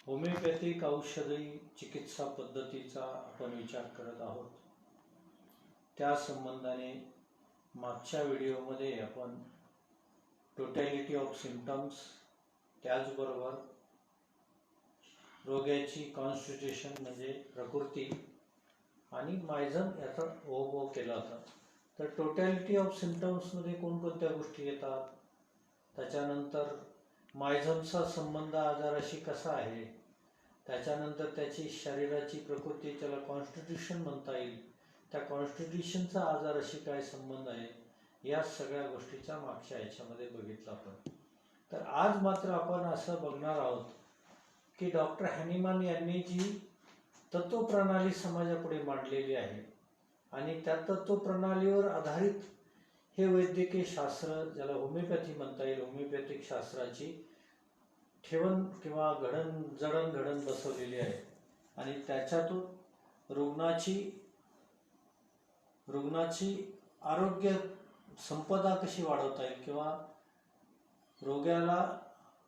Homeopathic औषधी चिकित्सा पद्धतीचा आपण विचार करत आहोत. त्या संबंधाने मागच्या व्हिडिओमध्ये आपण टोटॅलिटी ऑफ सिम्पटम्स, त्याचबरोबर रोगाची कॉन्स्टिट्यूशन म्हणजे प्रकृती आणि मायझम याचा ओघ केला होता. तर टोटॅलिटी ऑफ सिम्पटम्समध्ये कोणकोणत्या गोष्टी येतात, त्याच्यानंतर मायझमचा संबंध आजाराशी कसा आहे, त्याच्यानंतर त्याची शरीराची प्रकृती, त्याला कॉन्स्टिट्यूशन म्हणता येईल, त्या कॉन्स्टिट्यूशनचा आजाराशी काय संबंध आहे, या सगळ्या गोष्टीचा मागच्या याच्यामध्ये बघितलं आपण. तर आज मात्र आपण असं बघणार आहोत की डॉक्टर हॅनिमन यांनी जी तत्वप्रणाली समाजापुढे मांडलेली आहे आणि त्या तत्वप्रणालीवर आधारित हे वैद्यकीय शास्त्र, ज्याला होमिओपॅथी म्हणता येईल, होमिओपॅथिक शास्त्राची ठेवण किंवा जडणघडण बसवलेली आहे आणि त्याच्यातून रुग्णाची आरोग्य संपदा कशी वाढवता येईल किंवा रोग्याला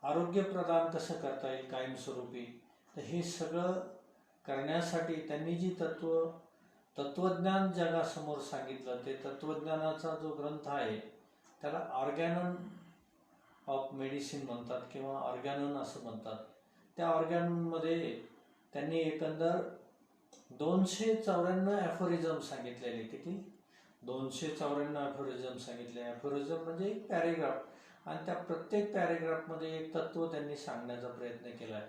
आरोग्य प्रदान कसं करता येईल कायमस्वरूपी, तर हे सगळं करण्यासाठी त्यांनी जी तत्वज्ञान जगासमोर सांगितलं, ते तत्वज्ञानाचा जो ग्रंथ आहे त्याला ऑर्गॅनन ऑफ मेडिसिन म्हणतात किंवा ऑर्गॅनन असं म्हणतात. त्या ऑर्गॅननमध्ये त्यांनी एकंदर 294 ॲफोरिझम सांगितलेले. किती? 294 ॲफोरिझम सांगितले. ॲफोरिझम म्हणजे एक पॅरेग्राफ आणि त्या प्रत्येक पॅरेग्राफमध्ये एक तत्व त्यांनी सांगण्याचा प्रयत्न केला आहे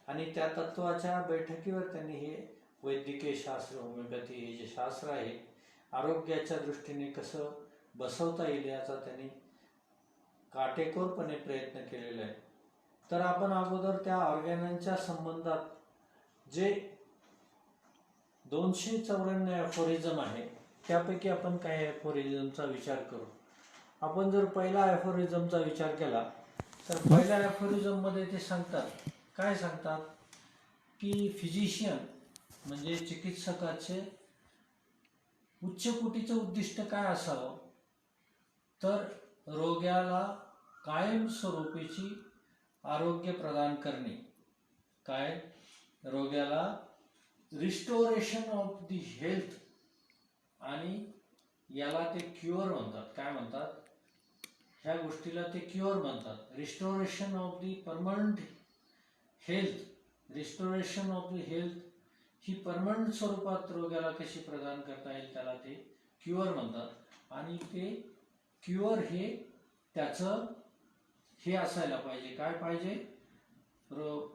आणि त्या तत्वाच्या बैठकीवर त्यांनी हे वैद्यकीय शास्त्र, होमिओपॅथी हे जे शास्त्र आहे आरोग्याच्या दृष्टीने कसं बसवता येईल याचा त्यांनी काटेकोरपणे प्रयत्न केलेला आहे. तर आपण अगोदर त्या ऑर्गॅननच्या संबंधात जे 294 ॲफोरिझम आहे त्यापैकी आपण काही ॲफोरिझमचा विचार करू. आपण जर पहिला ॲफोरिझमचा विचार केला तर पहिल्या ॲफोरिझममध्ये ते सांगतात, काय सांगतात की फिजिशियन म्हणजे चिकित्सकाचे उच्च कोटीचं उद्दिष्ट काय असावं, तर रोग्याला कायमस्वरूपीची आरोग्य प्रदान करणे. काय? रोग्याला रिस्टोरेशन ऑफ दी हेल्थ, आणि याला ते क्युअर म्हणतात. काय म्हणतात? ह्या गोष्टीला ते क्युअर म्हणतात. Restoration of the permanent health, restoration of the health he permanent स्वरूपात रोग्याला कशी प्रदान करता येईल त्याला ते क्युअर म्हणतात. आणि ते क्युअर हे त्याचं हे असायला पाहिजे. काय पाहिजे?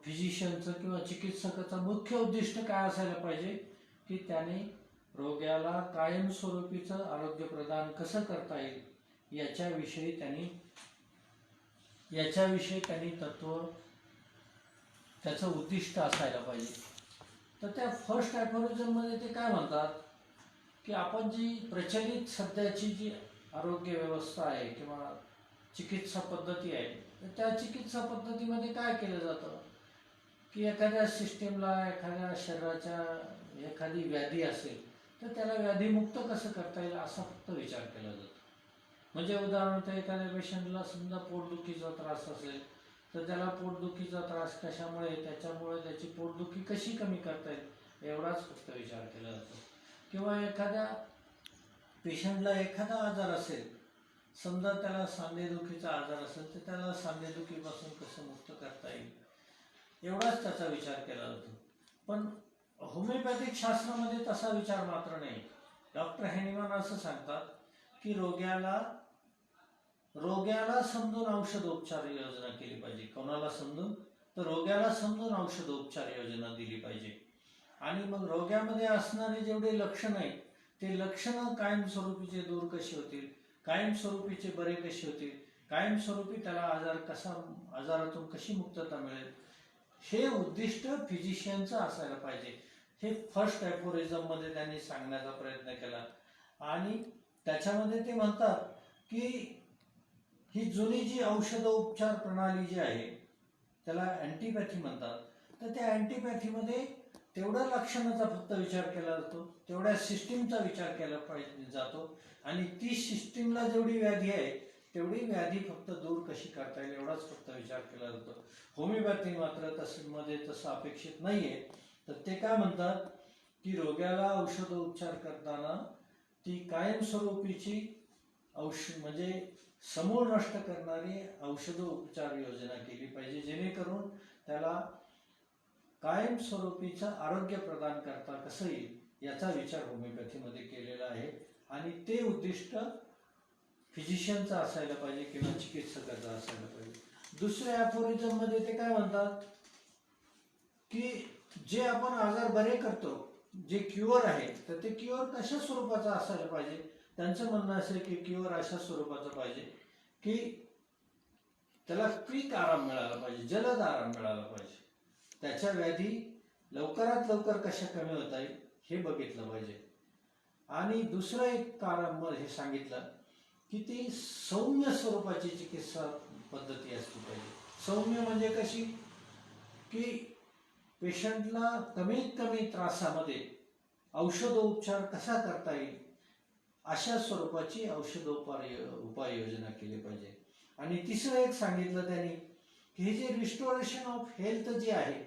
फिजिशियनचं किंवा चिकित्सकाचं मुख्य उद्दिष्ट काय असायला पाहिजे की त्याने रोग्याला कायमस्वरूपीचं आरोग्य प्रदान कसं करता येईल याच्याविषयी त्यांनी तत्व, त्याचं उद्दिष्ट असायला पाहिजे. तर त्या फर्स्ट ॲफोरिझममध्ये ते काय म्हणतात की आपण जी प्रचलित सध्याची जी आरोग्य व्यवस्था आहे किंवा चिकित्सा पद्धती आहे, तर त्या चिकित्सा पद्धतीमध्ये काय केलं जातं की एखाद्या सिस्टीमला, एखाद्या शरीराच्या एखादी व्याधी असेल तर त्याला व्याधीमुक्त कसं करता येईल असा फक्त विचार केला जातो. म्हणजे उदाहरणार्थ एखाद्या पेशंटला समजा पोटदुखीचा त्रास असेल तर त्याला पोटदुखीचा त्रास कशामुळे, त्याच्यामुळे त्याची पोटदुखी कशी कमी करता येईल एवढाच फक्त विचार केला जातो. किंवा एखाद्या पेशंटला एखादा आजार असेल, समजा त्याला सांधेदुखीचा आजार असेल तर त्याला सांधेदुखीपासून कसं मुक्त करता येईल एवढाच त्याचा विचार केला जातो. पण होमिओपॅथिक शास्त्रामध्ये तसा विचार मात्र नाही. डॉक्टर हॅनिमन असं सांगतात की रोग्याला समजून औषधोपचार योजना केली पाहिजे. कोणाला समजून? तर रोग्याला समजून औषधोपचार योजना दिली पाहिजे. आणि मग रोग्यामध्ये असणारे जेवढे लक्षण आहेत ते लक्षणं कायमस्वरूपीचे दूर कशी होतील, कायमस्वरूपीचे बरे कसे होतील, कायमस्वरूपी त्याला आजारातून कशी मुक्तता मिळेल, हे उद्दिष्ट फिजिशियनचं असायला पाहिजे. हे फर्स्ट ॲफोरिझममध्ये त्यांनी सांगण्याचा प्रयत्न केला. आणि त्याच्यामध्ये ते म्हणतात की ही जुनी जी औषधोपचार प्रणाली जी आहे त्याला अँटीपॅथी म्हणतात. तर त्या अँटीपॅथीमध्ये तेवढ्या लक्षणाचा फक्त विचार केला जातो, तेवढ्या सिस्टीमचा विचार केला जातो आणि ती सिस्टीमला जेवढी व्याधी आहे तेवढी व्याधी फक्त दूर कशी करता येईल एवढाच फक्त विचार केला जातो. होमिओपॅथी मात्र तसं अपेक्षित नाहीये. तर ते काय म्हणतात की रोग्याला औषधोपचार करताना ती कायमस्वरूपीची औषध म्हणजे समूळ नष्ट करणारी औषधोपचार योजना केली पाहिजे, जेणेकरून त्याला कायमस्वरूपीचं आरोग्य प्रदान करता कसं येईल याचा विचार होमिओपॅथीमध्ये केलेला आहे. आणि ते उद्दिष्ट फिजिशियनचं असायला पाहिजे किंवा चिकित्सकाचं असायला पाहिजे. दुसऱ्या ॲफोरिझम मध्ये ते काय म्हणतात की जे आपण आजार बरे करतो, जे क्युअर आहे, तर ते क्युअर कशा स्वरूपाचं असायला पाहिजे. त्यांचं म्हणणं असं की क्युअर अशा स्वरूपाचं पाहिजे की त्याला क्विक आराम मिळाला पाहिजे, जलद आराम मिळाला पाहिजे, त्याच्या व्याधी लवकरात लवकर कशा कमी होता येईल हे बघितलं पाहिजे. आणि दुसरं एक कारण हे सांगितलं की ती सौम्य स्वरूपाची चिकित्सा पद्धती असली पाहिजे. सौम्य म्हणजे कशी की पेशंटला कमीत कमी त्रासामध्ये औषधोपचार कसा करता येईल अशा स्वरूपाची उपाययोजना केली पाहिजे. आणि तिसरं एक सांगितलं त्यांनी की हे जे रिस्टोरेशन ऑफ हेल्थ जे आहे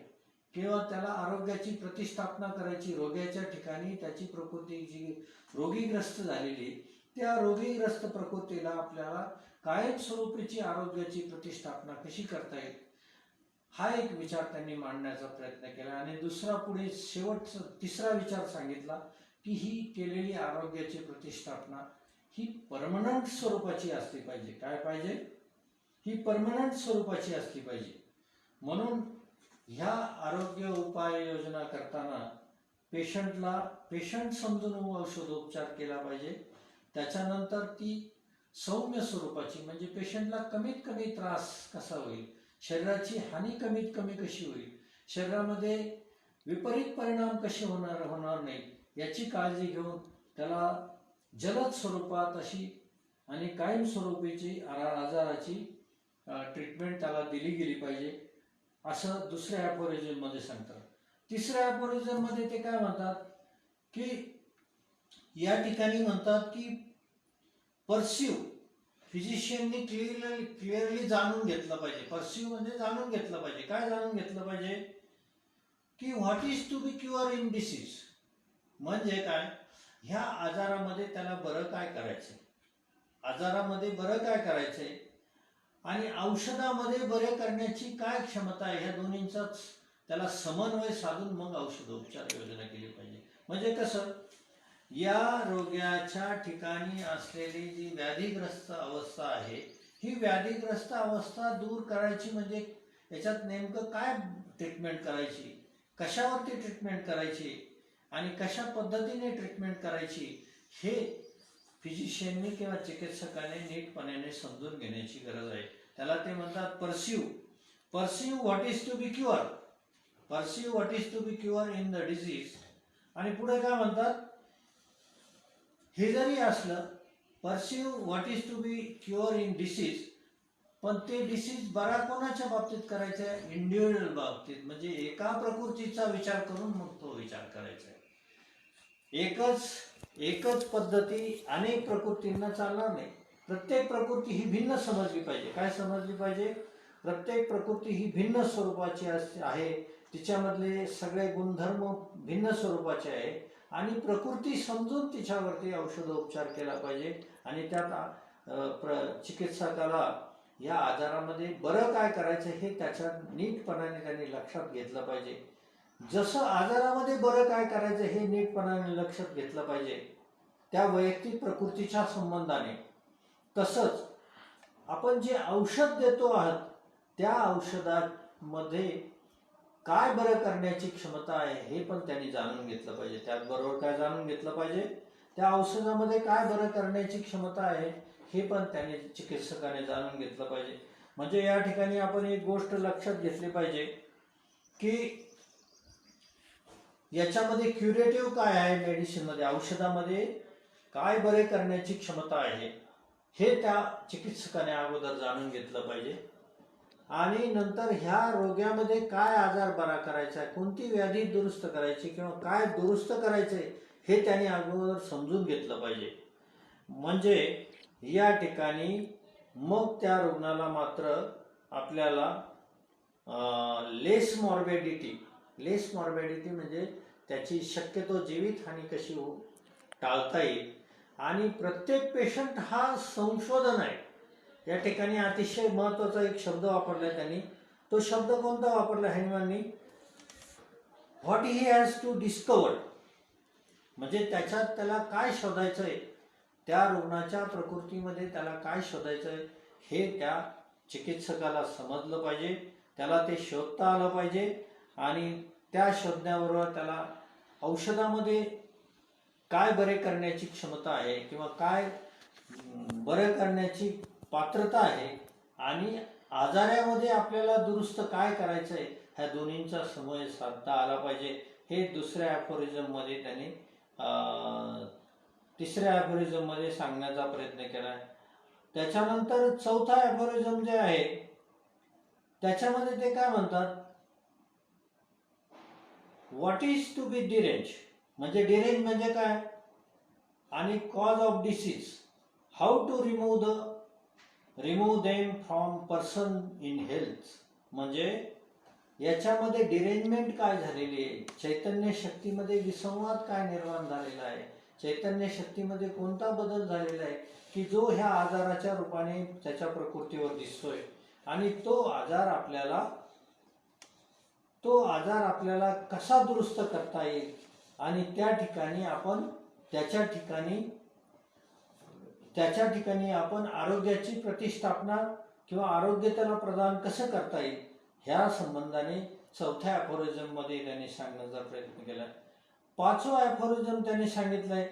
किंवा त्याला आरोग्याची प्रतिष्ठापना करायची, रोग्याच्या ठिकाणी त्याची प्रकृती जी रोगीग्रस्त झालेली त्या रोगीग्रस्त प्रकृतीला आपल्याला कायमस्वरूपीची आरोग्याची प्रतिष्ठापना कशी करता येईल हा एक विचार त्यांनी मांडण्याचा प्रयत्न केला. आणि दुसरा पुढे शेवटचा तिसरा विचार सांगितला की ही केलेली आरोग्याची प्रतिष्ठापना ही परमनंट स्वरूपाची असली पाहिजे. काय पाहिजे? ही परमनंट स्वरूपाची असली पाहिजे. म्हणून ह्या आरोग्य उपाययोजना करताना पेशंट समजून औषधोपचार केला पाहिजे. त्याच्यानंतर ती सौम्य स्वरूपाची म्हणजे पेशंटला कमीत कमी त्रास कसा होईल, शरीराची हानी कमीत कमी कशी होईल, शरीरामध्ये विपरीत परिणाम कसे होणार नाही याची काळजी घेऊन त्याला जलद स्वरूपात अशी आणि कायमस्वरूपीची आजाराची ट्रीटमेंट त्याला दिली गेली पाहिजे असं दुसऱ्या ॲफोरिझम मध्ये सांगतात. तिसऱ्या ॲफोरिझम मध्ये ते काय म्हणतात की या ठिकाणी म्हणतात की परसिव्ह फिजिशियननी क्लिअरली जाणून घेतलं पाहिजे. परसिव्ह म्हणजे जाणून घेतलं पाहिजे. काय जाणून घेतलं पाहिजे की what is to be cure in disease म्हणजे काय, ह्या आजारामध्ये त्याला बरं काय करायचंय, आजारामध्ये बरं काय करायचंय आणि औषधामध्ये बरे करण्याची काय क्षमता आहे, ह्या दोन्हींचाच त्याला समन्वय साधून मग औषधोपचार योजना केली पाहिजे. म्हणजे कसं, या रोग्याच्या ठिकाणी असलेली जी व्याधीग्रस्त अवस्था आहे ही व्याधीग्रस्त अवस्था दूर करायची म्हणजे याच्यात नेमकं काय ट्रीटमेंट करायची, कशावरती ट्रीटमेंट करायची आणि कशा पद्धतीने ट्रीटमेंट करायची हे फिजिशियननी किंवा चिकित्सकाने नीटपणाने समजून घेण्याची गरज आहे. त्याला ते म्हणतात perceive what is to be cure, perceive what is to be cure in the disease. आणि पुढे काय म्हणतात, हे जरी असलं perceive what is to be cure in disease, पण ते डिसीज बरा कोणाच्या बाबतीत करायचं आहे, इंडिव्हिज्युअल बाबतीत म्हणजे एका प्रकृतीचा विचार करून मग तो विचार करायचा आहे. एकच पद्धती अनेक प्रकृतींना चालणार नाही. प्रत्येक प्रकृती ही भिन्न समजली पाहिजे. काय समजली पाहिजे, प्रत्येक प्रकृती ही भिन्न स्वरूपाची आहे, तिच्यामधले सगळे गुणधर्म भिन्न स्वरूपाचे आहे आणि प्रकृती समजून तिच्यावरती औषधोपचार केला पाहिजे. आणि त्यात चिकित्सकाला या आजारामध्ये बरं काय करायचं हे त्याच्या नीटपणाने त्यांनी लक्षात घेतलं पाहिजे. जसं आजारामध्ये बरं काय करायचं हे नीटपणाने लक्षात घेतलं पाहिजे त्या वैयक्तिक प्रकृतीच्या संबंधाने, तसंच आपण जे औषध देतो आहात त्या औषधामध्ये काय बरं करण्याची क्षमता आहे हे पण त्यांनी जाणून घेतलं पाहिजे. त्याचबरोबर काय जाणून घेतलं पाहिजे, त्या औषधामध्ये काय बरं करण्याची क्षमता आहे हे पण त्यांनी चिकित्सकाने जाणून घेतलं पाहिजे. म्हणजे या ठिकाणी आपण एक गोष्ट लक्षात घेतली पाहिजे की याच्यामध्ये क्युरेटिव्ह काय आहे, मेडिसिनमध्ये औषधामध्ये काय बरे करण्याची क्षमता आहे हे त्या चिकित्सकाने अगोदर जाणून घेतलं पाहिजे. आणि नंतर ह्या रोग्यामध्ये काय आजार बरा करायचा आहे, कोणती व्याधी दुरुस्त करायची किंवा काय दुरुस्त करायचंय हे त्यांनी अगोदर समजून घेतलं पाहिजे. म्हणजे या ठिकाणी मग त्या रुग्णाला मात्र आपल्याला लेस मॉर्बॅडिटी म्हणजे त्याची शक्यतो जीवितहानी कशी टाळता येईल. आणि प्रत्येक पेशंट हा संशोधन आहे. या ठिकाणी अतिशय महत्त्वाचा एक शब्द वापरला त्यांनी. तो शब्द कोणता वापरला हॅनिमॅननी? व्हॉट ही हॅज टू डिस्कवर. म्हणजे त्याला काय शोधायचं आहे, त्या रुग्णाच्या प्रकृतीमध्ये त्याला काय शोधायचं आहे हे त्या चिकित्सकाला समजलं पाहिजे, त्याला ते शोधता आलं पाहिजे. आणि त्या शोधण्याबरोबर त्याला औषधामध्ये काय बरे करण्याची क्षमता आहे किंवा काय बरे करण्याची पात्रता आहे आणि आजारामध्ये आपल्याला दुरुस्त काय करायचं आहे, ह्या दोन्हींचा समन्वय साधता आला पाहिजे. हे दुसऱ्या ॲफोरिझममध्ये त्यांनी तिसऱ्या ॲफोरिझममध्ये सांगण्याचा प्रयत्न केला. त्याच्यानंतर चौथा ॲफोरिझम जे आहे त्याच्यामध्ये ते काय म्हणतात, what is to be derange. म्हणजे डिरेंज म्हणजे काय आणि cause of disease, how to remove them from person in health. म्हणजे याच्यामध्ये डिरेंजमेंट काय झालेली आहे, चैतन्य शक्तीमध्ये विसंवाद काय निर्माण झालेला आहे, चैतन्य शक्तीमध्ये कोणता बदल झालेला आहे की जो ह्या आजाराच्या रूपाने त्याच्या प्रकृतीवर दिसतोय. आणि तो आजार आपल्याला कसा दुरुस्त करता येईल आणि त्या ठिकाणी आपण त्याच्या ठिकाणी आपण आरोग्याची प्रतिष्ठापना किंवा आरोग्य त्याला प्रदान कसं करता येईल ह्या संबंधाने चौथ्या ॲफोरिझम मध्ये त्यांनी सांगण्याचा प्रयत्न केला. पाचवा ॲफोरिझम त्यांनी सांगितलंय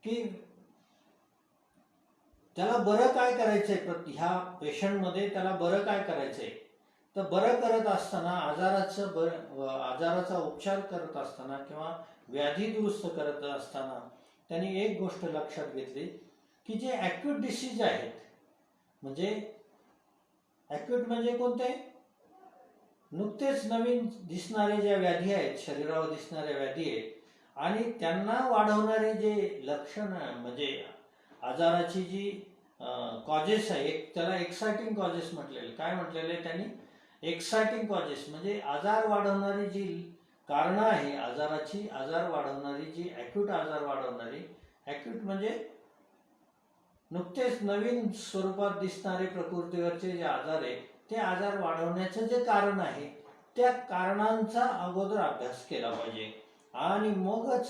की त्याला बरं काय करायचंय, ह्या पेशंटमध्ये त्याला बरं काय करायचंय. तर बरं करत असताना आजाराचा उपचार करत असताना किंवा व्याधी दुरुस्त करत असताना त्यांनी एक गोष्ट लक्षात घेतली की जे ॲक्यूट डिसीज आहेत, म्हणजे ॲक्यूट म्हणजे कोणते, नुकतेच नवीन दिसणारे ज्या व्याधी आहेत, शरीरावर दिसणाऱ्या व्याधी आहेत आणि त्यांना वाढवणारे जे लक्षण म्हणजे आजाराची जी कॉजेस आहे, त्याला एक्साइटिंग कॉजेस म्हटलेले. काय म्हटलेले त्यांनी, एक्साइटिंग कॉजेस म्हणजे आजार वाढवणारी जी कारणं आहे आजाराची, आजार वाढवणारी जी ॲक्यूट आजार वाढवणारी, ॲक्यूट म्हणजे नुकतेच नवीन स्वरूपात दिसणारे प्रकृतीवरचे जे आजार आहे ते आजार वाढवण्याचं जे कारण आहे त्या कारणांचा अगोदर अभ्यास केला पाहिजे आणि मगच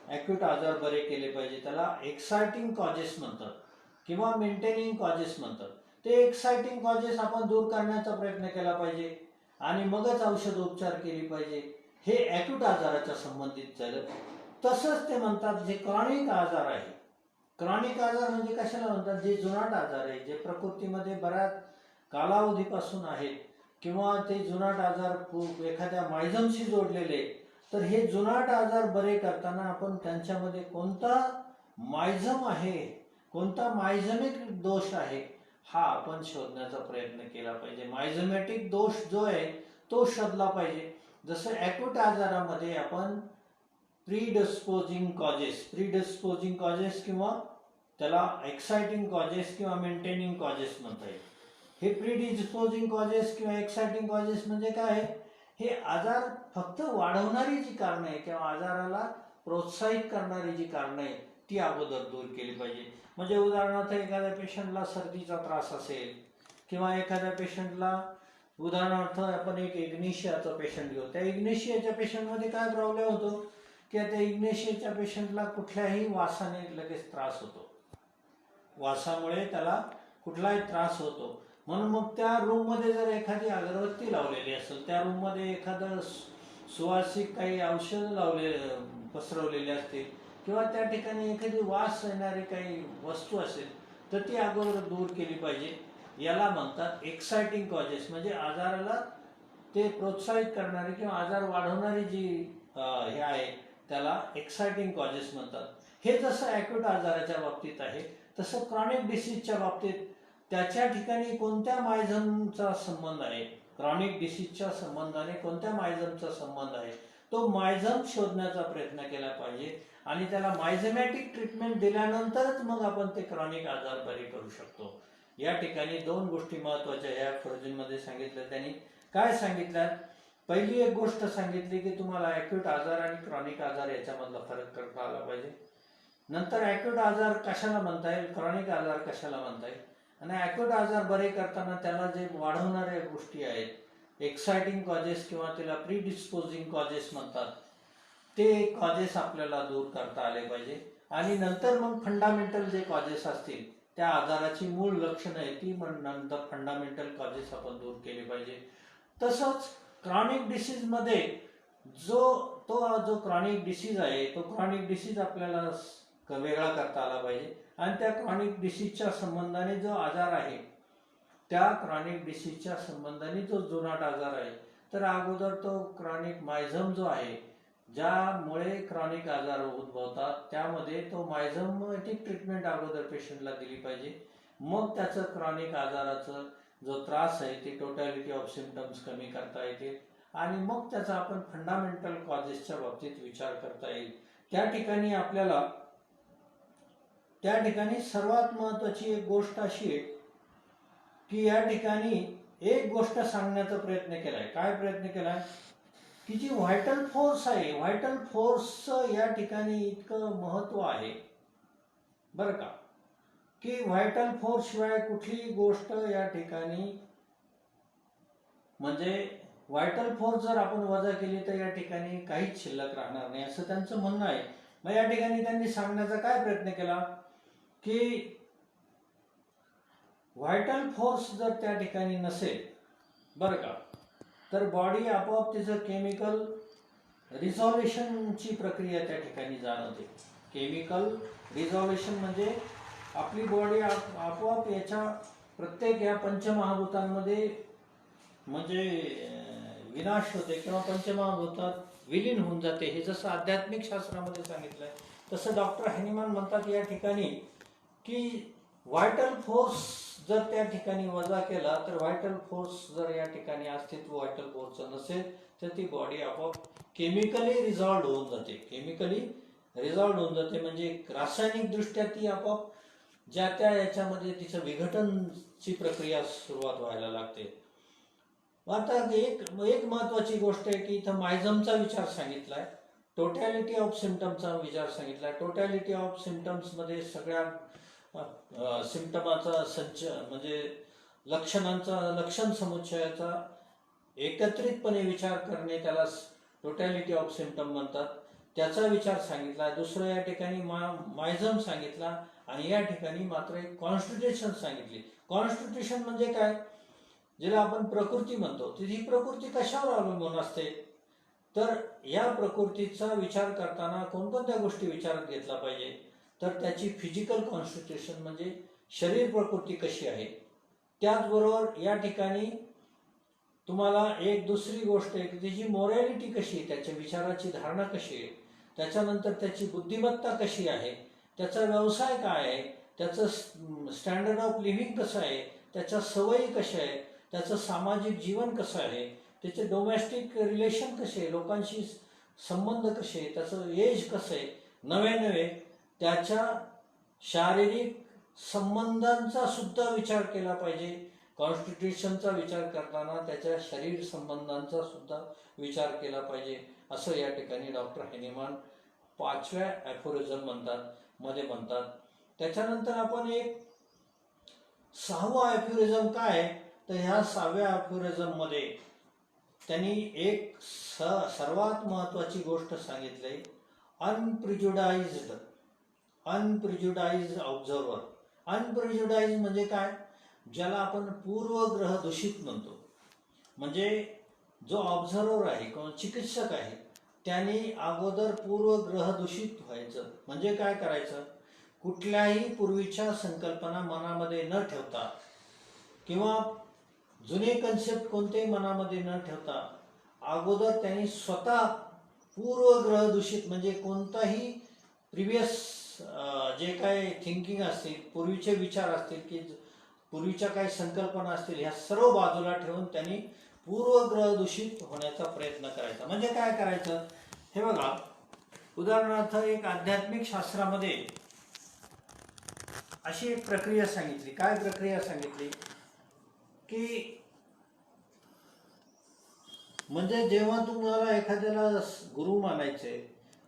ॲक्यूट आजार बरे केले पाहिजे. त्याला एक्साइटिंग कॉजेस म्हणतात किंवा मेंटेनिंग कॉजेस म्हणतात. ते एक्साइटिंग कॉजेस आपण दूर करण्याचा प्रयत्न केला पाहिजे आणि मगच औषधोपचार केली पाहिजे. हे ॲक्यूट आजाराच्या संबंधित झालं. तसंच ते म्हणतात जे क्रॉनिक आजार आहे, क्रॉनिक आजार म्हणजे कशाला म्हणतात, जे जुनाट आजार आहे, जे प्रकृतीमध्ये बऱ्याच कालावधीपासून आहेत किंवा ते जुनाट आजार एखाद्या मायझमशी जोडलेले, तर हे जुनाट आजार बरे करताना आपण त्यांच्यामध्ये कोणता मायझम आहे, कोणता मायझमिक दोष आहे हा आपण शोधण्याचा प्रयत्न केला पाहिजे. मायझमॅटिक दोष जो आहे तो शोधला पाहिजे. जसं ॲक्यूट आजारामध्ये आपण प्रीडिस्पोजिंग कॉजेस किंवा त्याला एक्साइटिंग कॉजेस किंवा मेंटेनिंग कॉजेस म्हणता येईल. हे प्रीडिस्पोजिंग कॉजेस किंवा एक्साइटिंग कॉजेस म्हणजे काय, हे आजार फक्त वाढवणारी जी कारणं आहे किंवा आजाराला प्रोत्साहित करणारी जी कारणं आहे ती अगोदर दूर केली पाहिजे. म्हणजे उदाहरणार्थ एखाद्या पेशंटला सर्दीचा त्रास असेल किंवा एखाद्या पेशंटला उदाहरणार्थ आपण एक इग्निशियाचा पेशंट घेऊ, त्या इग्निशियाच्या पेशंटमध्ये काय प्रॉब्लेम होतो की त्या इग्निशियाच्या पेशंटला कुठल्याही वासाने लगेच त्रास होतो, वासामुळे त्याला कुठलाही त्रास होतो. म्हणून मग त्या रूममध्ये जर एखादी अगरबत्ती लावलेली असेल, त्या रूममध्ये एखादं सुवासिक काही औषधं पसरवलेली असतील किंवा त्या ठिकाणी एखादी वास येणारी काही वस्तू असेल तर ती अगोदर दूर केली पाहिजे. याला म्हणतात एक्साइटिंग कॉजेस. म्हणजे आजाराला ते प्रोत्साहित करणारी किंवा आजार वाढवणारी जी हे आहे त्याला एक्साइटिंग कॉजेस म्हणतात. हे जसं ॲक्यूट आजाराच्या बाबतीत आहे तसं क्रॉनिक डिसीजच्या बाबतीत त्याच्या ठिकाणी कोणत्या मायझमचा संबंध आहे, क्रॉनिक डिसीजच्या संबंधाने कोणत्या मायझमचा संबंध आहे तो मायझम शोधण्याचा प्रयत्न केला पाहिजे आणि त्याला मायझमॅटिक ट्रीटमेंट दिल्यानंतरच मग आपण ते क्रॉनिक आजार बरे करू शकतो. या ठिकाणी दोन गोष्टी महत्वाच्या या ॲफोरिझममध्ये सांगितलं. त्यांनी काय सांगितलं? पहिली एक गोष्ट सांगितली की तुम्हाला ॲक्यूट आजार आणि क्रॉनिक आजार याच्यामधला फरक करता आला पाहिजे. नंतर ॲक्यूट आजार कशाला म्हणता येईल, क्रॉनिक आजार कशाला म्हणता येईल, आणि ॲक्यूट आजार बरे करताना त्याला जे वाढवणाऱ्या गोष्टी आहेत, एक्साइटिंग कॉजेस किंवा त्याला प्रीडिस्पोजिंग कॉजेस म्हणतात, ते कॉजेस आपल्याला दूर करता आले पाहिजे. आणि नंतर मग फंडामेंटल जे कॉजेस असतील, त्या आजाराची मूळ लक्षणं आहे ती नंतर फंडामेंटल कॉजेस आपण दूर केले पाहिजे. तसंच क्रॉनिक डिसीजमध्ये जो क्रॉनिक डिसीज आहे, तो क्रॉनिक डिसीज आपल्याला वेगळा करता आला पाहिजे. आणि त्या क्रॉनिक डिसीजच्या संबंधाने जो आजार आहे, त्या क्रॉनिक डिसीजच्या संबंधाने जो जुनाट आजार आहे, तर अगोदर तो क्रॉनिक मायझम जो आहे, ज्यामुळे क्रॉनिक आजार उद्भवतात, त्यामध्ये तो मायझमॅटिक ट्रीटमेंट अगोदर पेशंटला दिली पाहिजे. मग त्याचं क्रॉनिक आजाराचं जो त्रास आहे ते टोटॅलिटी ऑफ सिम्पटम्स कमी करता येते आणि मग त्याचा आपण फंडामेंटल कॉजेसच्या बाबतीत विचार करता येईल. त्या ठिकाणी सर्वात महत्वाची एक गोष्ट अशी आहे की या ठिकाणी एक गोष्ट सांगण्याचा प्रयत्न केलाय. काय प्रयत्न केलाय? की जी व्हायटल फोर्स आहे, व्हायटल फोर्सचं या ठिकाणी इतकं महत्व आहे बरं का, की व्हायटल फोर्स शिवाय कुठलीही गोष्ट या ठिकाणी, म्हणजे व्हायटल फोर्स जर आपण वजा केली तर या ठिकाणी काहीच शिल्लक राहणार नाही, असं त्यांचं म्हणणं आहे. मग या ठिकाणी त्यांनी सांगण्याचा काय प्रयत्न केला की व्हायटल फोर्स जर त्या ठिकाणी नसेल बरं का, तर बॉडी आपोआप तिचं केमिकल रिझॉल्युशनची प्रक्रिया त्या ठिकाणी जाणवते. केमिकल रिझॉल्युशन म्हणजे आपली बॉडी आपोआप याच्या प्रत्येक या पंचमहाभूतांमध्ये म्हणजे विनाश होते किंवा पंचमहाभूतात विलीन होऊन जाते. हे जसं आध्यात्मिक शास्त्रामध्ये सांगितलंय, तसं डॉक्टर हॅनिमन म्हणतात या ठिकाणी की व्हायटल फोर्स जर त्या ठिकाणी वजा केला तर व्हायटल फोर्स जर या ठिकाणी अस्तित्व व्हायटल फोर्सचं नसेल तर ती बॉडी आपोआप केमिकली रिझॉल्व्ह होऊन जाते. केमिकली रिझॉल्व्ह होऊन जाते म्हणजे रासायनिक दृष्ट्या ती आपोआप ज्या त्या याच्यामध्ये तिचं विघटनची प्रक्रिया सुरुवात व्हायला लागते. आता एक महत्वाची गोष्ट आहे की इथं मायझमचा विचार सांगितलाय, टोटॅलिटी ऑफ सिम्पटमचा विचार सांगितलाय. टोटॅलिटी ऑफ सिम्पटम्समध्ये सगळ्या सिम्पटमाचा संच म्हणजे लक्षण समुच्चयाचा एकत्रितपणे विचार करणे, त्याला टोटॅलिटी ऑफ सिम्पटम म्हणतात, त्याचा विचार सांगितला. दुसरं या ठिकाणी मायझम सांगितला आणि या ठिकाणी मात्र एक कॉन्स्टिट्यूशन सांगितली. कॉन्स्टिट्यूशन म्हणजे काय, ज्याला आपण प्रकृती म्हणतो, तर ही प्रकृती कशावर अवलंबून असते, तर या प्रकृतीचा विचार करताना कोणकोणत्या गोष्टी विचारात घेतला पाहिजे, तर त्याची फिजिकल कॉन्स्टिट्यूशन म्हणजे शरीर प्रकृती कशी आहे. त्याचबरोबर या ठिकाणी तुम्हाला एक दुसरी गोष्ट आहे की त्याची मोरॅलिटी कशी आहे, त्याच्या विचाराची धारणा कशी आहे, त्याच्यानंतर त्याची बुद्धिमत्ता कशी आहे, त्याचा व्यवसाय काय आहे, त्याचं स्टँडर्ड ऑफ लिव्हिंग कसं आहे, त्याच्या सवयी कशा आहे, त्याचं सामाजिक जीवन कसं आहे, त्याचे डोमेस्टिक रिलेशन कसे आहे, लोकांशी संबंध कसे आहे, त्याचं एज कसं आहे, नवे त्याच्या शारीरिक संबंधांचा सुद्धा विचार केला पाहिजे. कॉन्स्टिट्यूशनचा विचार करताना त्याच्या शरीर संबंधांचा सुद्धा विचार केला पाहिजे, असं या ठिकाणी डॉक्टर हॅनिमन 5व्या ॲफोरिझम म्हणतात. त्याच्यानंतर आपण एक 6वा ॲफोरिझम काय, तर ह्या 6व्या ॲफोरिझम मध्ये त्यांनी एक सर्वात महत्वाची गोष्ट सांगितली, अनप्रिज्युडाइज्ड ऑब्झर्वर. अनप्रिज्युडाइज्ड म्हणजे काय, ज्याला आपण पूर्वग्रह दूषित म्हणतो. म्हणजे जो ऑब्झर्वर आहे किंवा चिकित्सक आहे त्याने अगोदर पूर्वग्रह दूषित व्हायचं. म्हणजे काय करायचं, कुठल्याही पूर्वीच्या संकल्पना मनामध्ये न ठेवता किंवा जुने कन्सेप्ट कोणतेही मनामध्ये न ठेवता अगोदर त्यांनी स्वतः पूर्वग्रह दूषित म्हणजे कोणताही प्रिव्हियस जे काही थिंकिंग असतील, पूर्वीचे विचार असतील की पूर्वीच्या काही संकल्पना असतील, ह्या सर्व बाजूला ठेवून त्यांनी पूर्वग्रह दूषित होण्याचा प्रयत्न करायचा. म्हणजे काय करायचं, हे बघा, उदाहरणार्थ एक आध्यात्मिक शास्त्रामध्ये अशी एक प्रक्रिया सांगितली. काय प्रक्रिया सांगितली की म्हणजे जेव्हा तुम्हाला एखाद्याला गुरु मानायचे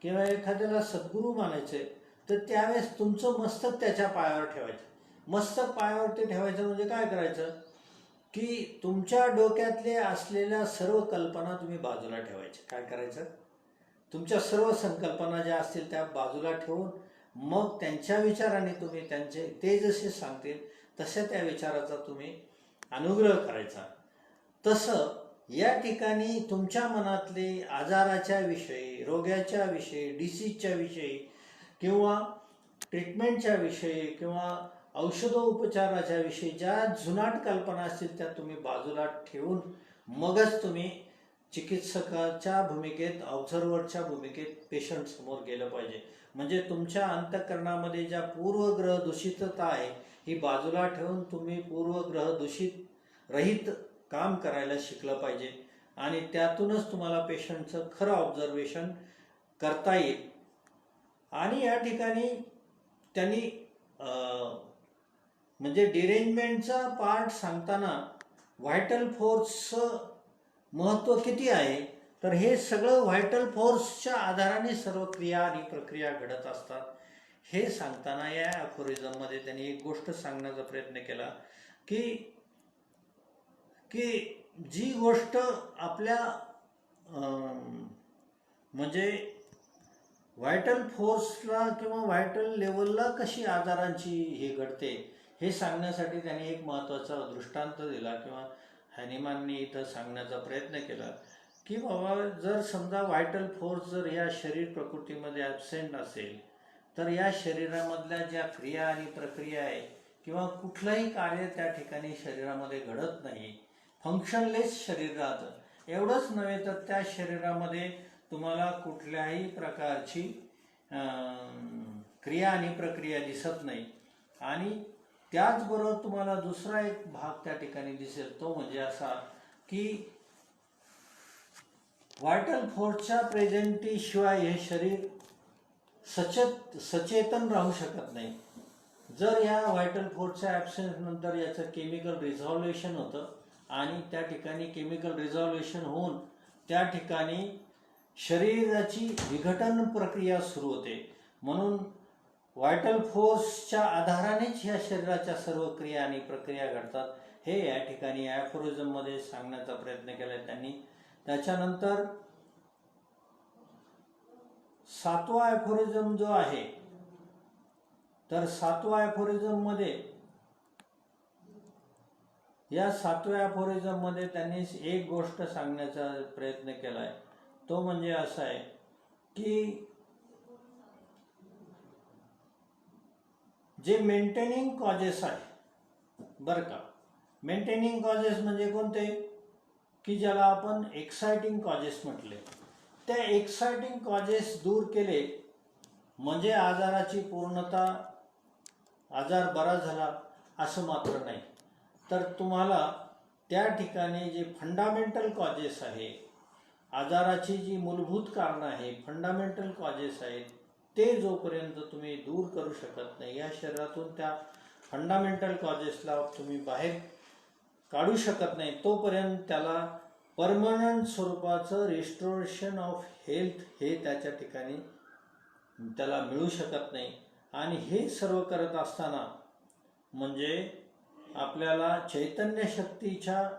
किंवा एखाद्याला सद्गुरू मानायचे, तर त्यावेळेस तुमचं मस्तक त्याच्या पायावर ठेवायचं. मस्तक पायावरती ठेवायचं म्हणजे काय करायचं की तुमच्या डोक्यातले असलेल्या सर्व कल्पना तुम्ही बाजूला ठेवायच्या. काय करायचं, तुमच्या सर्व संकल्पना ज्या असतील त्या बाजूला ठेवून मग त्यांच्या विचाराने तुम्ही ते जसे सांगतील तशा त्या विचाराचा तुम्ही अनुग्रह करायचा. तसं या ठिकाणी तुमच्या मनातले आजाराच्या विषयी, रोगाच्या विषयी, डिसीजच्या विषयी किंवा ट्रीटमेंटच्या विषयी किंवा औषधोपचाराच्या विषयी ज्या जुनाट कल्पना असतील त्या तुम्ही बाजूला ठेवून मगच तुम्ही चिकित्सकाच्या भूमिकेत, ऑब्झर्वरच्या भूमिकेत पेशंट समोर गेलं पाहिजे. म्हणजे तुमच्या अंतःकरणामध्ये ज्या पूर्वग्रह दूषितता आहे ही बाजूला ठेवून तुम्ही पूर्वग्रह दूषित रहित काम करायला शिकलं पाहिजे आणि त्यातूनच तुम्हाला पेशंटचं खरं ऑब्झर्वेशन करता येईल. आणि या ठिकाणी त्यांनी म्हणजे डिरेंजमेंटचा पार्ट सांगताना व्हायटल फोर्सचं महत्त्व किती आहे, तर हे सगळं व्हायटल फोर्सच्या आधाराने सर्व क्रिया आणि प्रक्रिया घडत असतात हे सांगताना या ॲफोरिझममध्ये त्यांनी एक गोष्ट सांगण्याचा प्रयत्न केला की की जी गोष्ट आपल्या म्हणजे व्हायटल फोर्सला किंवा व्हायटल लेवलला कशी आजारांची हे घडते हे सांगण्यासाठी त्यांनी एक महत्त्वाचा दृष्टांत दिला किंवा हॅनिमॅनने इथं सांगण्याचा प्रयत्न केला की बाबा जर समजा व्हायटल फोर्स जर या शरीर प्रकृतीमध्ये ॲबसेंट असेल तर या शरीरामधल्या ज्या क्रिया आणि प्रक्रिया आहे किंवा कुठलंही कार्य त्या ठिकाणी शरीरामध्ये घडत नाही, फंक्शनलेस शरीर राहतं. एवढंच नव्हे तर त्या शरीरामध्ये तुम्हाला कुठल्याही प्रकारची क्रिया आणि प्रक्रिया दिसत नाही. आणि त्याचबरोबर तुम्हाला दुसरा एक भाग त्या ठिकाणी दिसेल तो म्हणजे असा की व्हायटल फोर्सच्या प्रेझेंटीशिवाय हे शरीर सचेतन राहू शकत नाही. जर या व्हायटल फोर्सच्या ॲब्सेन्स नंतर याचं केमिकल रिझॉल्युशन होतं आणि त्या ठिकाणी केमिकल रिझॉल्युशन होऊन त्या ठिकाणी शरीराची विघटन प्रक्रिया सुरू होते. म्हणून व्हायटल फोर्सच्या आधारानेच ह्या शरीराच्या सर्व क्रिया आणि प्रक्रिया घडतात हे या ठिकाणी ॲफोरिझममध्ये सांगण्याचा प्रयत्न केला त्यांनी. त्याच्यानंतर 7वा ॲफोरिझम जो आहे तर 7व्या ॲफोरिझममध्ये या 7व्या ॲफोरिझममध्ये त्यांनी एक गोष्ट सांगण्याचा प्रयत्न केला आहे तो म्हणजे असा आहे की जे मेंटेनिंग कॉजेस आहे बरं का, मेंटेनिंग कॉजेस म्हणजे कोणते की ज्याला आपण एक्सायटिंग कॉजेस म्हटले, त्या एक्सायटिंग कॉजेस दूर केले म्हणजे आजाराची पूर्णता आजार बरा झाला असं मात्र नाही. तर तुम्हाला त्या ठिकाणी जे फंडामेंटल कॉजेस आहे, आजाराची जी मूलभूत कारणं आहे, फंडामेंटल कॉजेस आहेत ते जोपर्यंत तुम्ही दूर करू शकत नाही, या शरीरातून त्या फंडामेंटल कॉजेसला तुम्ही बाहेर काढू शकत नाही तोपर्यंत त्याला परमनंट स्वरूपाचं रिस्टोरेशन ऑफ हेल्थ हे त्याच्या ठिकाणी त्याला मिळू शकत नाही. आणि हे सर्व करत असताना म्हणजे आपल्याला चैतन्य शक्तीच्या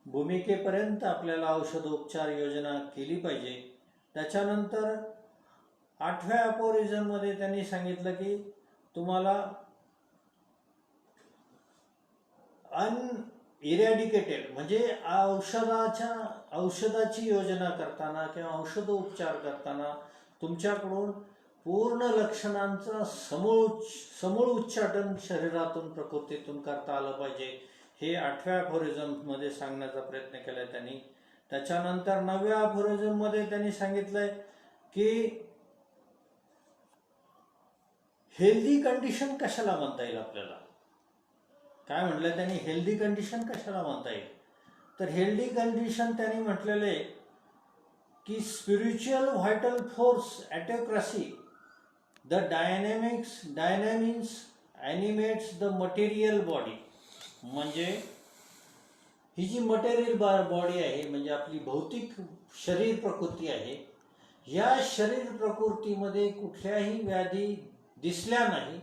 भूमिकेपर्यंत आपल्याला औषधोपचार योजना केली पाहिजे. त्याच्यानंतर 8व्या ॲफोरिझममध्ये त्यांनी सांगितलं की तुम्हाला इरॅडिकेटेड म्हणजे औषधाची योजना करताना किंवा औषधोपचार करताना तुमच्याकडून पूर्ण लक्षणांचा समूळ उच्चाटन शरीरातून प्रकृतीतून करता आलं पाहिजे हे 8व्या ॲफोरिझममध्ये सांगण्याचा प्रयत्न केला त्यांनी. त्याच्यानंतर 9व्या ॲफोरिझममध्ये त्यांनी सांगितलंय की हेल्दी कंडिशन कशाला म्हणता येईल आपल्याला. काय म्हटलं त्यांनी, हेल्दी कंडिशन कशाला म्हणता येईल, तर हेल्दी कंडिशन त्यांनी म्हटलेलं आहे की spiritual vital force autocracy the dynamics animates the material body, म्हणजे ही जी मटेरियल बॉडी आहे म्हणजे आपली भौतिक शरीर प्रकृती आहे, या शरीर प्रकृतीमध्ये कुठल्याही व्याधी दिसल्या नाही,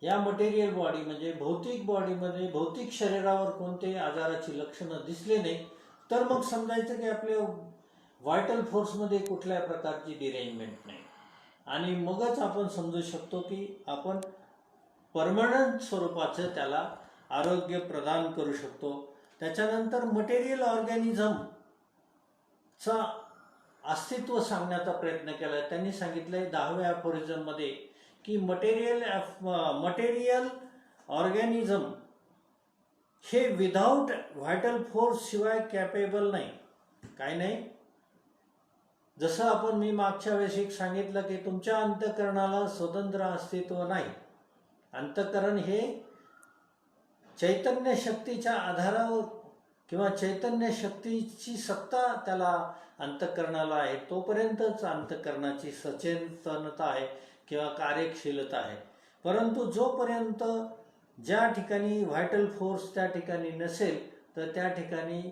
या मटेरियल बॉडी म्हणजे भौतिक बॉडीमध्ये भौतिक शरीरावर कोणत्याही आजाराची लक्षणं दिसली नाही, तर मग समजायचं की आपल्या व्हायटल फोर्समध्ये कुठल्या प्रकारची डिरेंजमेंट नाही, आणि मगच आपण समजू शकतो की आपण परमनंट स्वरूपाचं त्याला आरोग्य प्रदान करू शकतो. त्याच्यानंतर मटेरियल ऑर्गॅनिझमचा अस्तित्व सांगण्याचा प्रयत्न केला. त्यांनी सांगितलंय 10व्या अफोरिझममध्ये की मटेरियल ऑर्गॅनिझम हे विदाऊट व्हायटल फोर्स शिवाय कॅपेबल नाही. काय नाही, जसं आपण मी मागच्या वेळेस एक सांगितलं की तुमच्या अंतःकरणाला स्वतंत्र अस्तित्व नाही. अंतःकरण हे चैतन्य शक्तीच्या आधारावर किंवा चैतन्य शक्तीची सत्ता त्याला अंतःकरणाला आहे, तोपर्यंतच अंतःकरणाची सचेतनता आहे किंवा कार्यशीलता आहे. परंतु जोपर्यंत ज्या ठिकाणी व्हायटल फोर्स त्या ठिकाणी नसेल, तर त्या ठिकाणी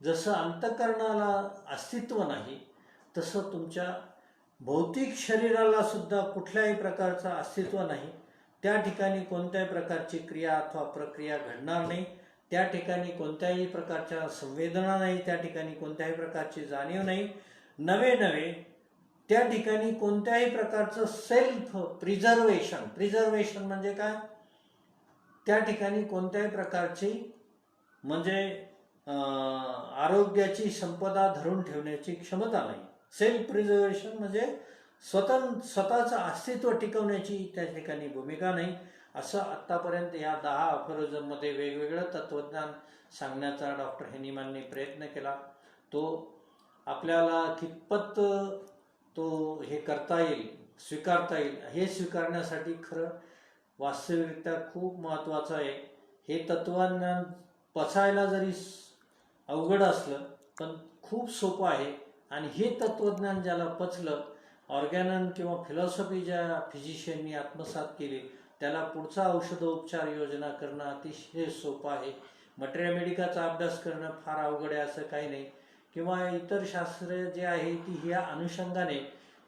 जसं अंतःकरणाला अस्तित्व नाही, तसं तुमच्या भौतिक शरीराला सुद्धा कुठल्याही प्रकारचं अस्तित्व नाही. त्या ठिकाणी कोणत्याही प्रकारची क्रिया अथवा प्रक्रिया घडणार नाही, त्या ठिकाणी कोणत्याही प्रकारच्या संवेदना नाही, त्या ठिकाणी कोणत्याही प्रकारची जाणीव नाही. नवे त्या ठिकाणी कोणत्याही प्रकारचं सेल्फ प्रिझर्वेशन म्हणजे काय, त्या ठिकाणी कोणत्याही प्रकारची म्हणजे आरोग्याची संपदा धरून ठेवण्याची क्षमता नाही. सेल्फ प्रिझर्वेशन म्हणजे स्वतःचं अस्तित्व टिकवण्याची त्या ठिकाणी भूमिका नाही. असं आत्तापर्यंत या 10 अफोरिझममध्ये वेगवेगळं तत्त्वज्ञान सांगण्याचा डॉक्टर हेनिमॅनने प्रयत्न केला. तो आपल्याला कितपत तो हे करता येईल, स्वीकारता येईल, हे स्वीकारण्यासाठी खरं वास्तविकता खूप महत्त्वाचं आहे. हे तत्त्वज्ञान पचायला जरी अवघड असलं पण खूप सोपं आहे, आणि हे तत्त्वज्ञान ज्याला पचलं, ऑर्गॅनन किंवा फिलॉसॉफी ज्या फिजिशियननी आत्मसात केली, त्याला पुढचा औषधोपचार योजना करणं अतिशय सोपं आहे. मेडिकाचा अभ्यास करणं फार अवघड आहे असं काही नाही, किंवा इतर शास्त्र जे आहे ती ह्या अनुषंगाने.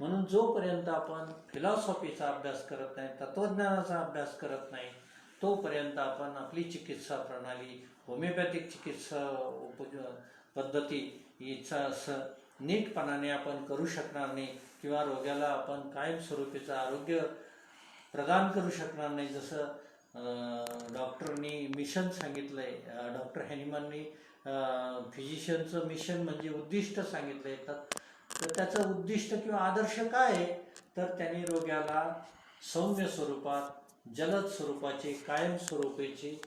म्हणून जोपर्यंत आपण फिलॉसॉफीचा अभ्यास करत नाही, तत्त्वज्ञानाचा अभ्यास करत नाही, तोपर्यंत आपण आपली चिकित्सा प्रणाली, होमिओपॅथिक चिकित्सा पद्धती हिचा नीटपणाने आपण करू शकणार नाही, किंवा रोग्याला आपण कायमस्वरूपीचं आरोग्य प्रदान करू शकणार नाही. जसं डॉक्टरनी मिशन सांगितलंय, डॉक्टर हेनिमॅननी फिजिशियनचं मिशन म्हणजे उद्दिष्ट सांगितलंय. तर त्याचं उद्दिष्ट किंवा आदर्श काय आहे, तर त्यांनी रोग्याला सौम्य स्वरूपात, जलद स्वरूपाचे, कायमस्वरूपीचे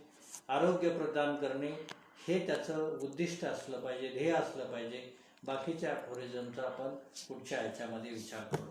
आरोग्य प्रदान करणे, हे त्याचं उद्दिष्ट असलं पाहिजे, ध्येय असलं पाहिजे. बाकीच्या अफोरिझमचा आपण पुढच्या ह्याच्यामध्ये विचार करू.